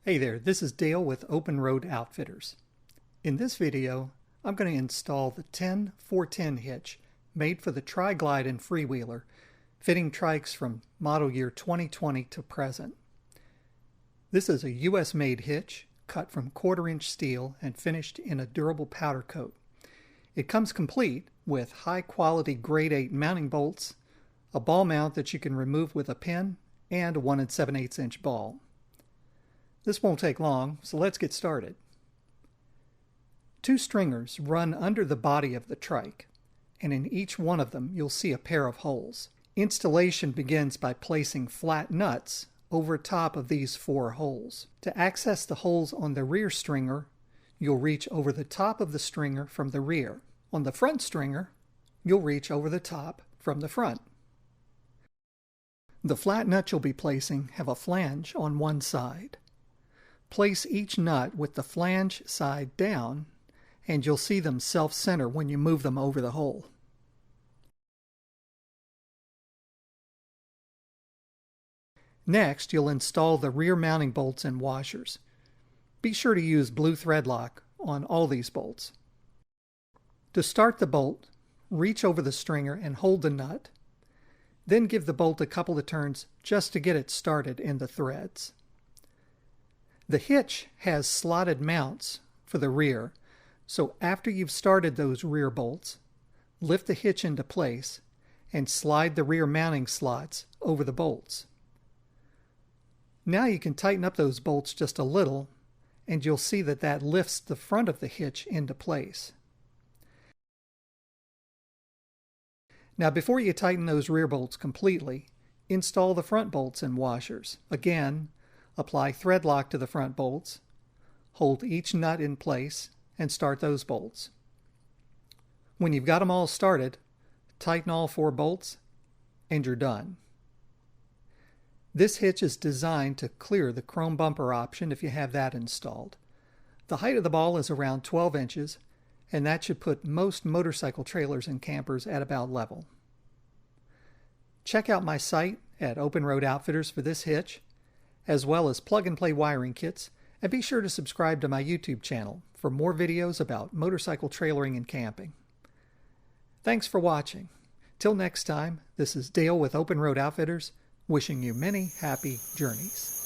Hey there, this is Dale with Open Road Outfitters. In this video, I'm going to install the 10-410 hitch made for the Tri-Glide and Freewheeler, fitting trikes from model year 2020 to present. This is a US-made hitch, cut from 1/4-inch steel and finished in a durable powder coat. It comes complete with high-quality grade 8 mounting bolts, a ball mount that you can remove with a pin, and a 1 7/8 inch ball. This won't take long, so let's get started. 2 stringers run under the body of the trike, and in each one of them you'll see a pair of holes. Installation begins by placing flat nuts over top of these 4 holes. To access the holes on the rear stringer, you'll reach over the top of the stringer from the rear. On the front stringer, you'll reach over the top from the front. The flat nuts you'll be placing have a flange on one side. Place each nut with the flange side down, and you'll see them self-center when you move them over the hole. Next, you'll install the rear mounting bolts and washers. Be sure to use blue thread lock on all these bolts. To start the bolt, reach over the stringer and hold the nut. Then give the bolt a couple of turns just to get it started in the threads. The hitch has slotted mounts for the rear, so after you've started those rear bolts, lift the hitch into place and slide the rear mounting slots over the bolts. Now you can tighten up those bolts just a little, and you'll see that lifts the front of the hitch into place. Now before you tighten those rear bolts completely, install the front bolts and washers. Again, apply thread lock to the front bolts, hold each nut in place, and start those bolts. When you've got them all started, tighten all 4 bolts, and you're done. This hitch is designed to clear the chrome bumper option if you have that installed. The height of the ball is around 12 inches, and that should put most motorcycle trailers and campers at about level. Check out my site at Open Road Outfitters for this hitch, as well as plug-and-play wiring kits, and be sure to subscribe to my YouTube channel for more videos about motorcycle trailering and camping. Thanks for watching. Till next time, this is Dale with Open Road Outfitters, wishing you many happy journeys.